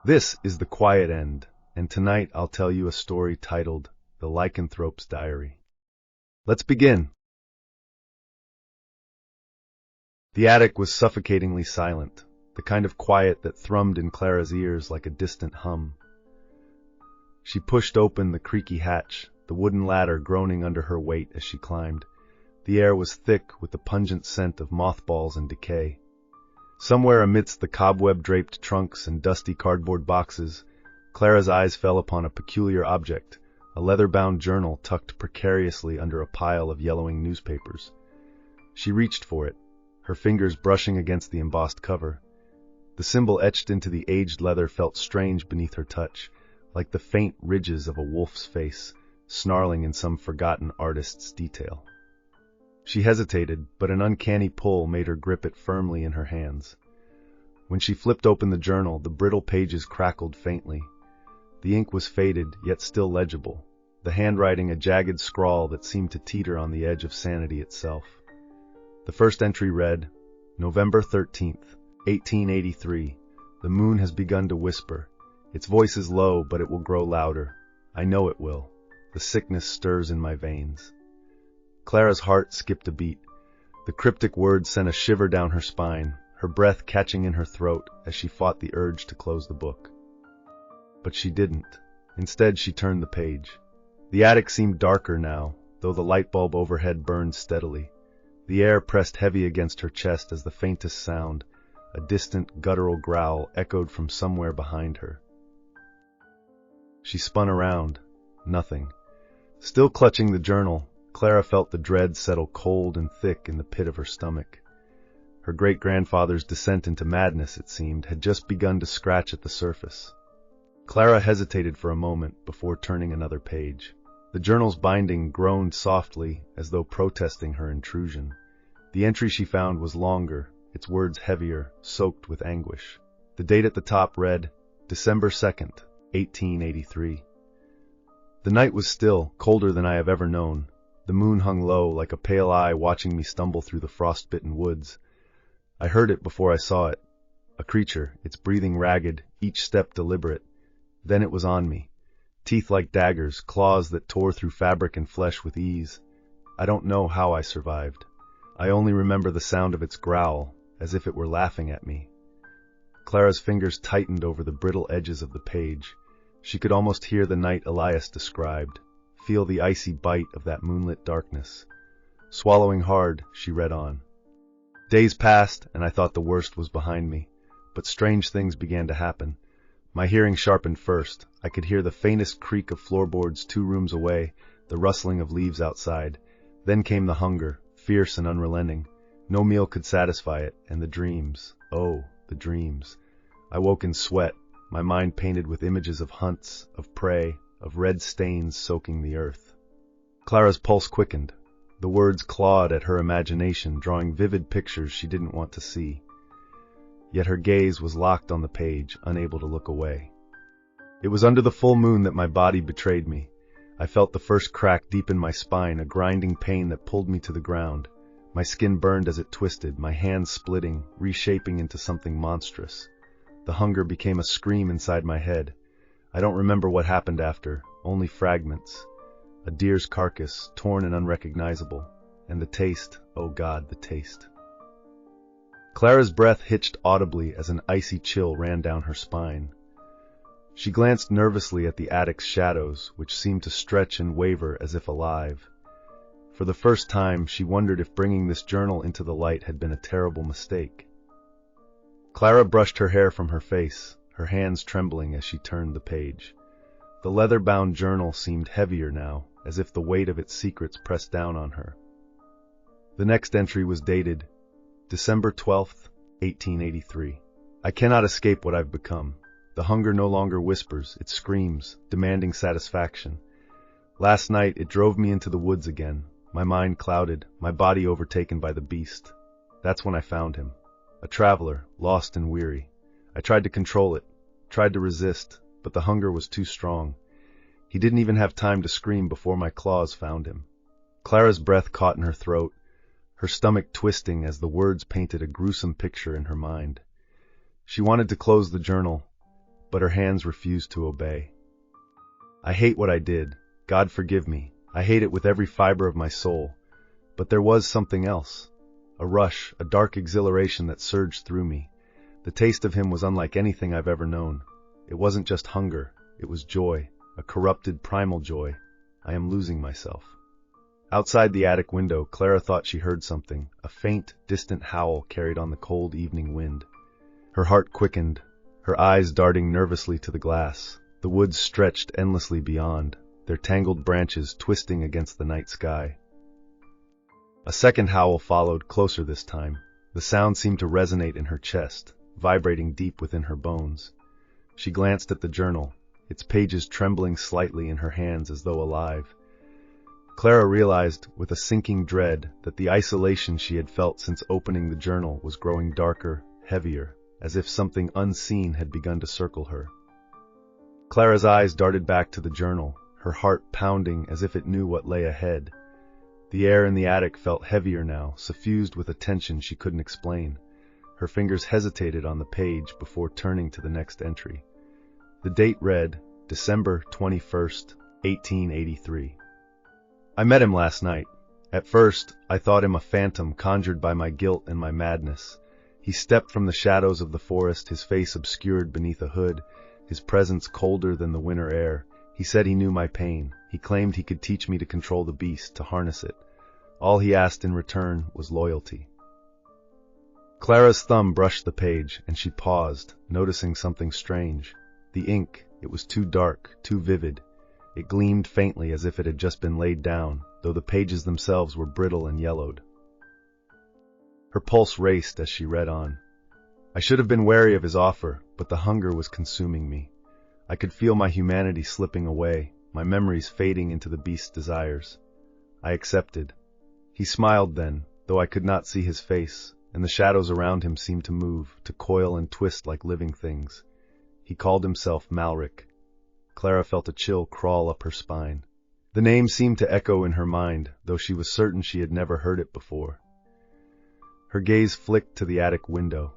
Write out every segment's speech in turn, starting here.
This is The Quiet End, and tonight I'll tell you a story titled The Lycanthrope's Diary. Let's begin. The attic was suffocatingly silent, the kind of quiet that thrummed in Clara's ears like a distant hum. She pushed open the creaky hatch, the wooden ladder groaning under her weight as she climbed. The air was thick with the pungent scent of mothballs and decay. Somewhere amidst the cobweb-draped trunks and dusty cardboard boxes, Clara's eyes fell upon a peculiar object, a leather-bound journal tucked precariously under a pile of yellowing newspapers. She reached for it, her fingers brushing against the embossed cover. The symbol etched into the aged leather felt strange beneath her touch, like the faint ridges of a wolf's face, snarling in some forgotten artist's detail. She hesitated, but an uncanny pull made her grip it firmly in her hands. When she flipped open the journal, the brittle pages crackled faintly. The ink was faded, yet still legible, the handwriting a jagged scrawl that seemed to teeter on the edge of sanity itself. The first entry read, November 13th, 1883. The moon has begun to whisper. Its voice is low, but it will grow louder. I know it will. The sickness stirs in my veins. Clara's heart skipped a beat. The cryptic words sent a shiver down her spine, her breath catching in her throat as she fought the urge to close the book. But she didn't. Instead, she turned the page. The attic seemed darker now, though the light bulb overhead burned steadily. The air pressed heavy against her chest as the faintest sound, a distant guttural growl, echoed from somewhere behind her. She spun around. Nothing. Still clutching the journal, Clara felt the dread settle cold and thick in the pit of her stomach. Her great-grandfather's descent into madness, it seemed, had just begun to scratch at the surface. Clara hesitated for a moment before turning another page. The journal's binding groaned softly, as though protesting her intrusion. The entry she found was longer, its words heavier, soaked with anguish. The date at the top read, December 2nd, 1883. The night was still, colder than I have ever known. The moon hung low, like a pale eye watching me stumble through the frost-bitten woods. I heard it before I saw it. A creature, its breathing ragged, each step deliberate. Then it was on me. Teeth like daggers, claws that tore through fabric and flesh with ease. I don't know how I survived. I only remember the sound of its growl, as if it were laughing at me. Clara's fingers tightened over the brittle edges of the page. She could almost hear the night Elias described, feel the icy bite of that moonlit darkness. Swallowing hard, she read on. Days passed, and I thought the worst was behind me, but strange things began to happen. My hearing sharpened first. I could hear the faintest creak of floorboards 2 rooms away, the rustling of leaves outside. Then came the hunger, fierce and unrelenting. No meal could satisfy it, and the dreams. Oh, the dreams. I woke in sweat, my mind painted with images of hunts, of prey, of red stains soaking the earth. Clara's pulse quickened. The words clawed at her imagination, drawing vivid pictures she didn't want to see. Yet her gaze was locked on the page, unable to look away. It was under the full moon that my body betrayed me. I felt the first crack deep in my spine, a grinding pain that pulled me to the ground. My skin burned as it twisted, my hands splitting, reshaping into something monstrous. The hunger became a scream inside my head. I don't remember what happened after, only fragments. A deer's carcass, torn and unrecognizable. And the taste, oh God, the taste. Clara's breath hitched audibly as an icy chill ran down her spine. She glanced nervously at the attic's shadows, which seemed to stretch and waver as if alive. For the first time, she wondered if bringing this journal into the light had been a terrible mistake. Clara brushed her hair from her face, her hands trembling as she turned the page. The leather-bound journal seemed heavier now, as if the weight of its secrets pressed down on her. The next entry was dated December 12th, 1883. I cannot escape what I've become. The hunger no longer whispers, it screams, demanding satisfaction. Last night it drove me into the woods again, my mind clouded, my body overtaken by the beast. That's when I found him. A traveler, lost and weary. I tried to control it, tried to resist, but the hunger was too strong. He didn't even have time to scream before my claws found him. Clara's breath caught in her throat, her stomach twisting as the words painted a gruesome picture in her mind. She wanted to close the journal, but her hands refused to obey. I hate what I did. God forgive me. I hate it with every fiber of my soul. But there was something else. A rush, a dark exhilaration that surged through me. The taste of him was unlike anything I've ever known. It wasn't just hunger. It was joy, a corrupted, primal joy. I am losing myself. Outside the attic window, Clara thought she heard something, a faint, distant howl carried on the cold evening wind. Her heart quickened, her eyes darting nervously to the glass. The woods stretched endlessly beyond, their tangled branches twisting against the night sky. A second howl followed, closer this time. The sound seemed to resonate in her chest, vibrating deep within her bones. She glanced at the journal, its pages trembling slightly in her hands as though alive. Clara realized, with a sinking dread, that the isolation she had felt since opening the journal was growing darker, heavier, as if something unseen had begun to circle her. Clara's eyes darted back to the journal, her heart pounding as if it knew what lay ahead. The air in the attic felt heavier now, suffused with a tension she couldn't explain. Her fingers hesitated on the page before turning to the next entry. The date read, December 21st, 1883. I met him last night. At first, I thought him a phantom conjured by my guilt and my madness. He stepped from the shadows of the forest, his face obscured beneath a hood, his presence colder than the winter air. He said he knew my pain. He claimed he could teach me to control the beast, to harness it. All he asked in return was loyalty. Clara's thumb brushed the page, and she paused, noticing something strange. The ink, it was too dark, too vivid. It gleamed faintly as if it had just been laid down, though the pages themselves were brittle and yellowed. Her pulse raced as she read on. I should have been wary of his offer, but the hunger was consuming me. I could feel my humanity slipping away, my memories fading into the beast's desires. I accepted. He smiled then, though I could not see his face, and the shadows around him seemed to move, to coil and twist like living things. He called himself Malric. Clara felt a chill crawl up her spine. The name seemed to echo in her mind, though she was certain she had never heard it before. Her gaze flicked to the attic window.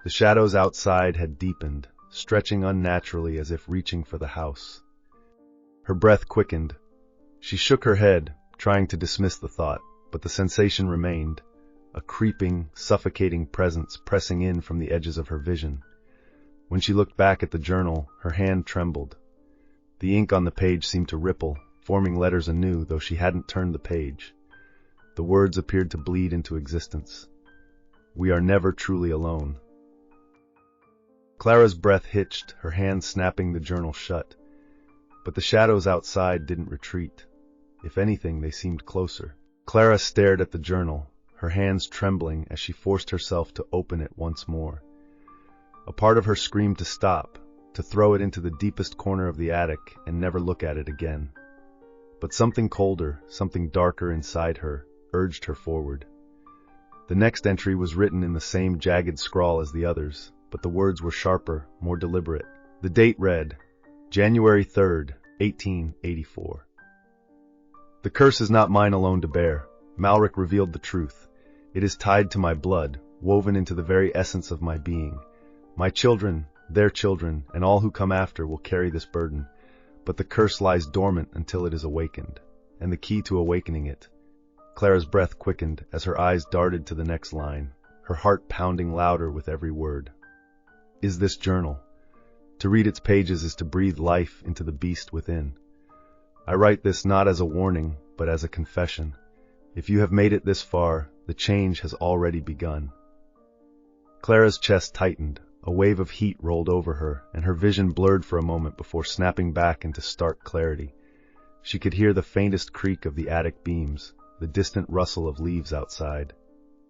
The shadows outside had deepened, stretching unnaturally as if reaching for the house. Her breath quickened. She shook her head, trying to dismiss the thought, but the sensation remained, a creeping, suffocating presence pressing in from the edges of her vision. When she looked back at the journal, her hand trembled. The ink on the page seemed to ripple, forming letters anew, though she hadn't turned the page. The words appeared to bleed into existence. We are never truly alone. Clara's breath hitched, her hand snapping the journal shut. But the shadows outside didn't retreat. If anything, they seemed closer. Clara stared at the journal, her hands trembling as she forced herself to open it once more. A part of her screamed to stop, to throw it into the deepest corner of the attic and never look at it again. But something colder, something darker inside her, urged her forward. The next entry was written in the same jagged scrawl as the others, but the words were sharper, more deliberate. The date read, January 3rd, 1884. The curse is not mine alone to bear. Malric revealed the truth. It is tied to my blood, woven into the very essence of my being. My children, their children, and all who come after will carry this burden, but the curse lies dormant until it is awakened, and the key to awakening it. Clara's breath quickened as her eyes darted to the next line, her heart pounding louder with every word. Is this journal? To read its pages is to breathe life into the beast within. I write this not as a warning, but as a confession. If you have made it this far, the change has already begun. Clara's chest tightened. A wave of heat rolled over her, and her vision blurred for a moment before snapping back into stark clarity. She could hear the faintest creak of the attic beams, the distant rustle of leaves outside.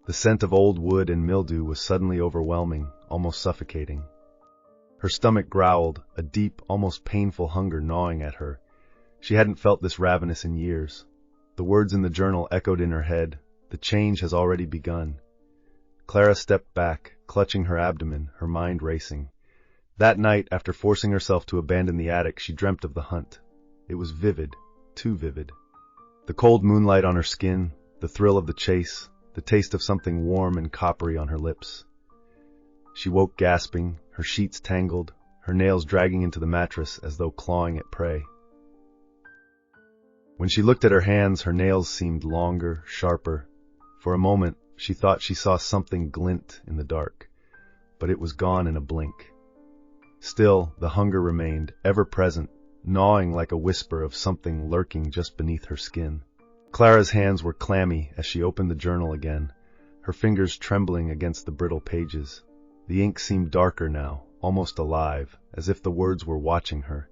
The scent of old wood and mildew was suddenly overwhelming, almost suffocating. Her stomach growled, a deep, almost painful hunger gnawing at her. She hadn't felt this ravenous in years. The words in the journal echoed in her head. The change has already begun. Clara stepped back, clutching her abdomen, her mind racing. That night, after forcing herself to abandon the attic, she dreamt of the hunt. It was vivid, too vivid. The cold moonlight on her skin, the thrill of the chase, the taste of something warm and coppery on her lips. She woke gasping, her sheets tangled, her nails dragging into the mattress as though clawing at prey. When she looked at her hands, her nails seemed longer, sharper. For a moment, she thought she saw something glint in the dark, but it was gone in a blink. Still, the hunger remained, ever present, gnawing like a whisper of something lurking just beneath her skin. Clara's hands were clammy as she opened the journal again, her fingers trembling against the brittle pages. The ink seemed darker now, almost alive, as if the words were watching her.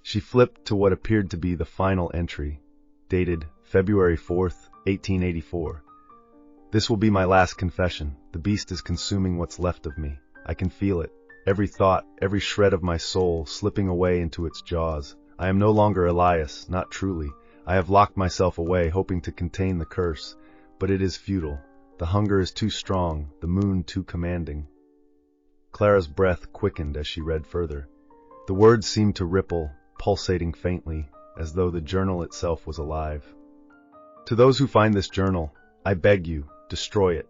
She flipped to what appeared to be the final entry, dated February 4th, 1884. This will be my last confession. The beast is consuming what's left of me. I can feel it. Every thought, every shred of my soul slipping away into its jaws. I am no longer Elias, not truly. I have locked myself away, hoping to contain the curse, but it is futile. The hunger is too strong, the moon too commanding. Clara's breath quickened as she read further. The words seemed to ripple, pulsating faintly, as though the journal itself was alive. To those who find this journal, I beg you, destroy it,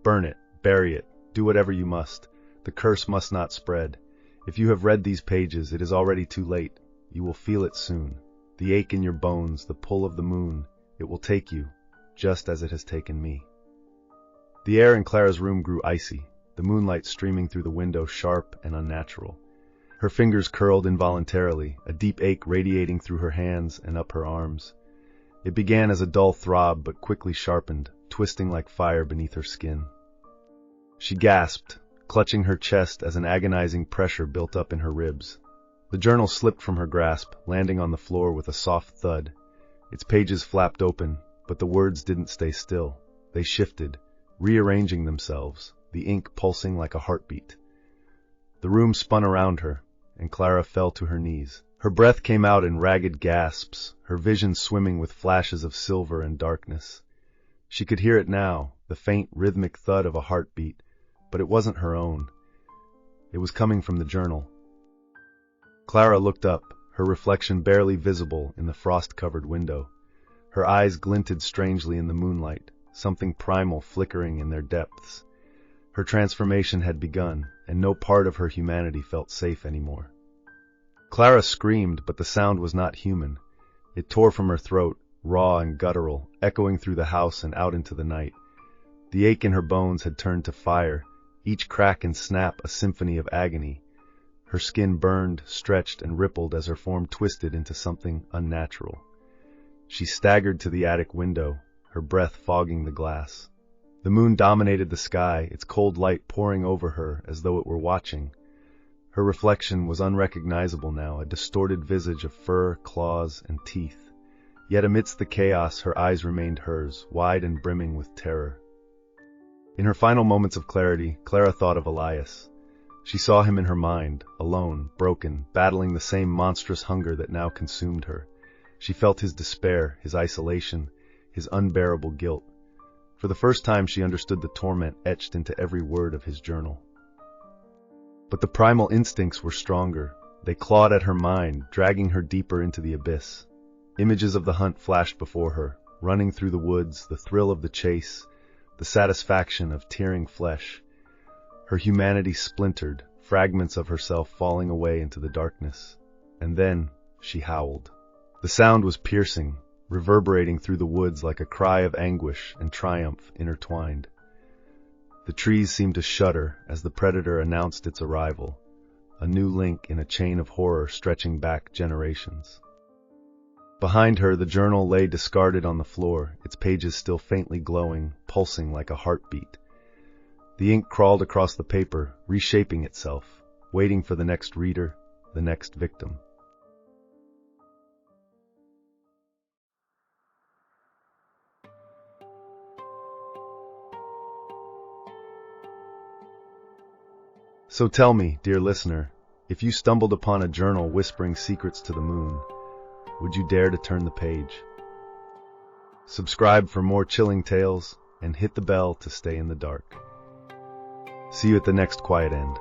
burn it, bury it, do whatever you must. The curse must not spread. If you have read these pages, it is already too late. You will feel it soon. The ache in your bones, the pull of the moon, it will take you, just as it has taken me. The air in Clara's room grew icy, the moonlight streaming through the window sharp and unnatural. Her fingers curled involuntarily, a deep ache radiating through her hands and up her arms. It began as a dull throb, but quickly sharpened, twisting like fire beneath her skin. She gasped, clutching her chest as an agonizing pressure built up in her ribs. The journal slipped from her grasp, landing on the floor with a soft thud. Its pages flapped open, but the words didn't stay still. They shifted, rearranging themselves, the ink pulsing like a heartbeat. The room spun around her, and Clara fell to her knees. Her breath came out in ragged gasps, her vision swimming with flashes of silver and darkness. She could hear it now, the faint rhythmic thud of a heartbeat, but it wasn't her own. It was coming from the journal. Clara looked up, her reflection barely visible in the frost-covered window. Her eyes glinted strangely in the moonlight, something primal flickering in their depths. Her transformation had begun, and no part of her humanity felt safe anymore. Clara screamed, but the sound was not human. It tore from her throat, raw and guttural, echoing through the house and out into the night. The ache in her bones had turned to fire, each crack and snap a symphony of agony. Her skin burned, stretched, and rippled as her form twisted into something unnatural. She staggered to the attic window, her breath fogging the glass. The moon dominated the sky, its cold light pouring over her as though it were watching. Her reflection was unrecognizable now, a distorted visage of fur, claws, and teeth. Yet amidst the chaos, her eyes remained hers, wide and brimming with terror. In her final moments of clarity, Clara thought of Elias. She saw him in her mind, alone, broken, battling the same monstrous hunger that now consumed her. She felt his despair, his isolation, his unbearable guilt. For the first time she understood the torment etched into every word of his journal. But the primal instincts were stronger. They clawed at her mind, dragging her deeper into the abyss. Images of the hunt flashed before her, running through the woods, the thrill of the chase, the satisfaction of tearing flesh. Her humanity splintered, fragments of herself falling away into the darkness. And then she howled. The sound was piercing, reverberating through the woods like a cry of anguish and triumph intertwined. The trees seemed to shudder as the predator announced its arrival, a new link in a chain of horror stretching back generations. Behind her, the journal lay discarded on the floor, its pages still faintly glowing, pulsing like a heartbeat. The ink crawled across the paper, reshaping itself, waiting for the next reader, the next victim. So tell me, dear listener, if you stumbled upon a journal whispering secrets to the moon, would you dare to turn the page? Subscribe for more chilling tales and hit the bell to stay in the dark. See you at the next quiet end.